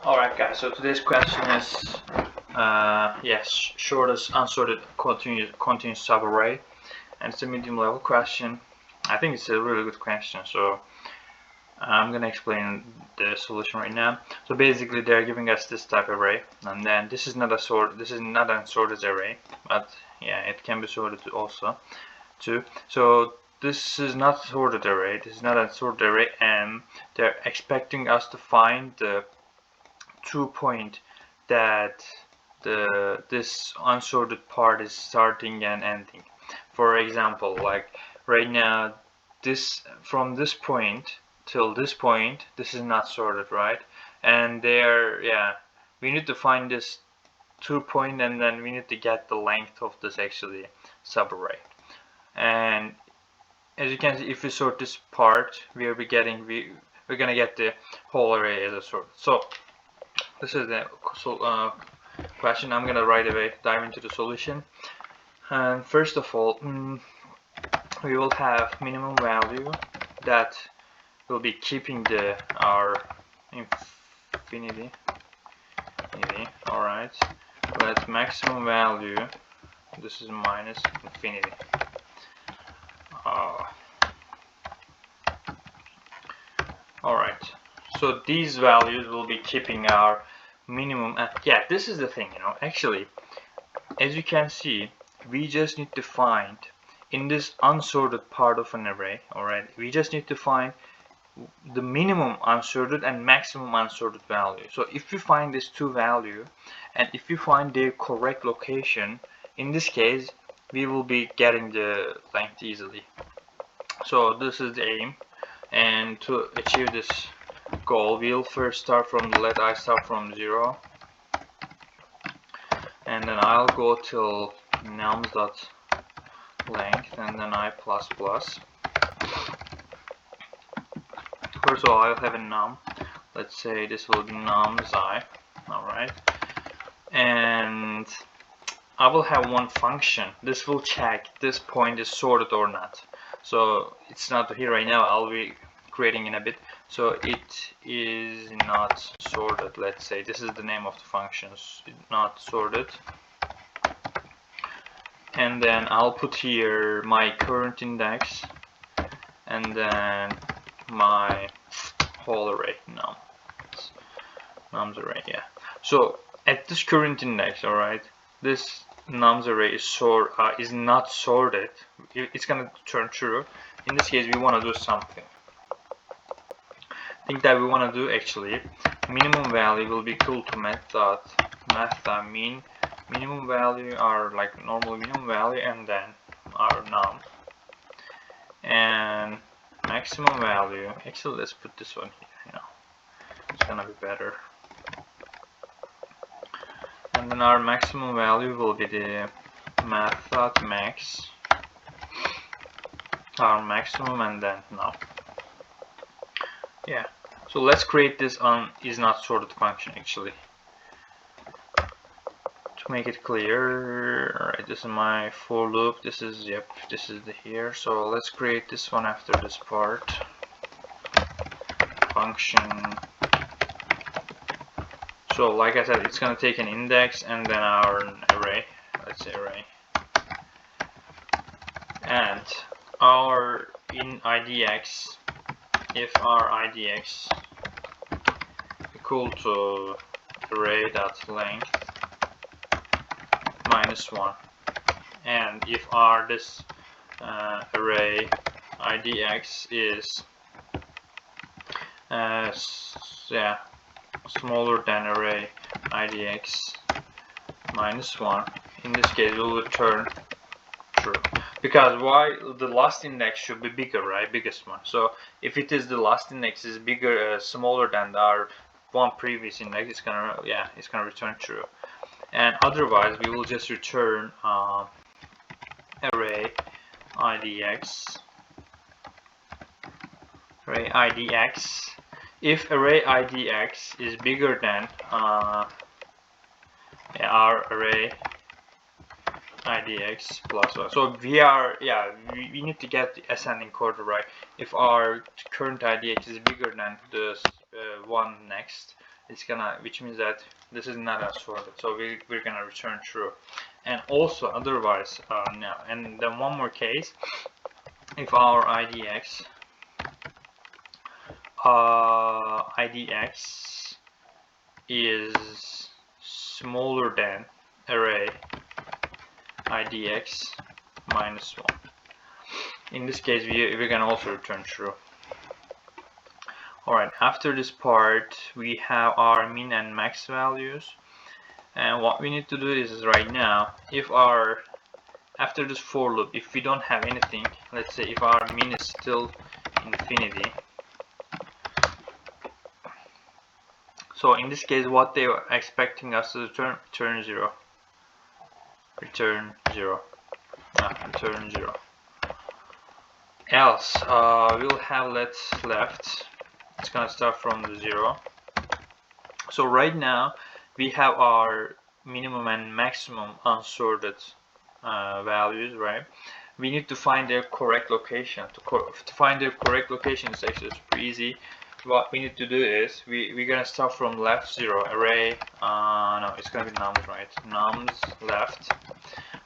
Alright guys, so today's question is yes, shortest unsorted continuous subarray, and it's a medium level question. I think it's a really good question, so I'm gonna explain the solution right now. So basically they're giving us this type of array, and then this is not an unsorted array, but yeah, it can be sorted also too. So this is not sorted array, this is not a sorted array, and they're expecting us to find the true point that this unsorted part is starting and ending. For example, like right now, this from this point till this point, this is not sorted, right? And we need to find this true point, and then we need to get the length of this actually subarray. And as you can see, if we sort this part, we're gonna get the whole array as a sort. So this is the question. I'm gonna right away dive into the solution. And first of all, we will have minimum value that will be keeping our infinity. All right. Let maximum value. This is minus infinity. All right. So these values will be keeping our minimum. Yeah, this is the thing, actually, as you can see, we just need to find in this unsorted part of an array, alright, we just need to find the minimum unsorted and maximum unsorted value. So if we find these two values, and if we find their correct location, in this case we will be getting the length easily. So this is the aim, and to achieve this goal, we'll first start from let I start from 0, and then I'll go till nums.length, and then I plus plus. First of all, I'll have a num. Let's say this will be nums I. Alright, and I will have one function. This will check this point is sorted or not. So it's not here right now, I'll be creating in a bit. So it is not sorted. Let's say this is the name of the functions, not sorted. And then I'll put here my current index, and then my whole array, nums array, yeah. So at this current index, alright, this nums array is not sorted. It's gonna turn true. In this case, we want to do something. Think that we want to do actually minimum value will be equal to math mean minimum value, our like normal minimum value, and then our num, and maximum value. Actually, let's put this one here. It's gonna be better. And then our maximum value will be the math.max, our maximum, and then num. Yeah, so let's create this on is not sorted function actually. To make it clear, alright, this is my for loop. This is the here. So let's create this one after this part. Function. So like I said, it's gonna take an index and then our array. Let's say array. And our in IDX, if our IDX equal to array.length -1, and if our this array IDX is smaller than array IDX -1, in this case we'll return true. Because why? The last index should be bigger, right? Biggest one. So if it is the last index is bigger, smaller than our one previous index, it's gonna return true. And otherwise we will just return array IDX. If array IDX is bigger than our array IDX plus 1. So we need to get the ascending order right. If our current IDX is bigger than the one next, which means that this is not unsorted, so we're gonna return true. And also otherwise, no. And then one more case, if our IDX is smaller than array IDX minus 1. In this case, we're gonna also return true. Alright, after this part, we have our min and max values. And what we need to do is right now, after this for loop, if we don't have anything, let's say if our min is still infinity. So in this case, what they are expecting us to return 0. Return 0. Return 0. Else, we'll have let's left. It's gonna start from the 0. So right now we have our minimum and maximum unsorted values, right? We need to find their correct location. To find their correct location is actually super easy. What we need to do is we're gonna start from left 0 array. No, it's gonna be nums, right? Nums left.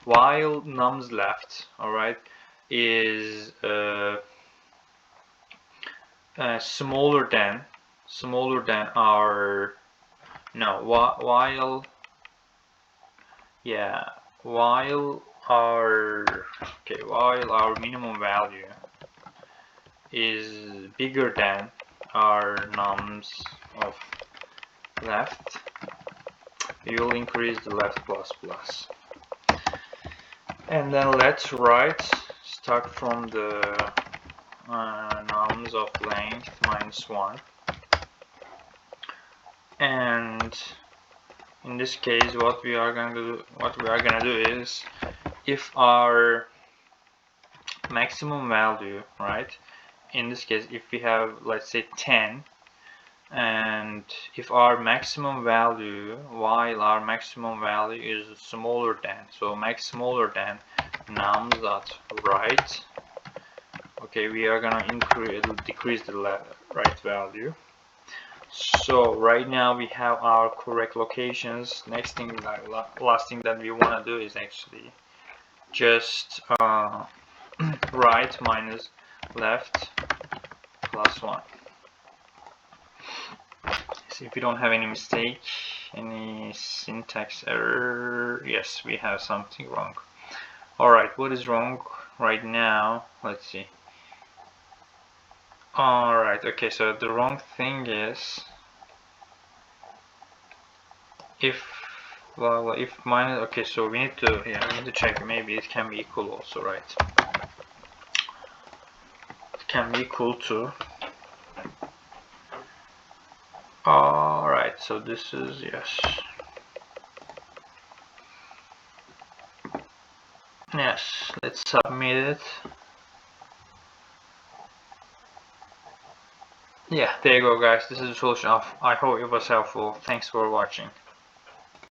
While nums left, all right, is smaller than our while our minimum value is bigger than our nums of left, we will increase the left plus plus. And then let's right start from the nums of length minus 1. And in this case, what we are gonna do is, if our maximum value, right? In this case, if we have, let's say 10, and if our maximum value, while our maximum value is smaller than, so max smaller than nums dot right, okay, we are gonna decrease the right value. So right now we have our correct locations. Next thing, last thing that we want to do is actually just right minus left plus 1. See if we don't have any mistake, any syntax error. Yes, we have something wrong. Alright, what is wrong right now? Let's see. Alright, okay, so the wrong thing is if minus, okay, so we need to check, maybe it can be equal also, right? It can be equal to, alright, so this is, yes, let's submit it. Yeah, there you go guys, this is the solution. I hope it was helpful. Thanks for watching.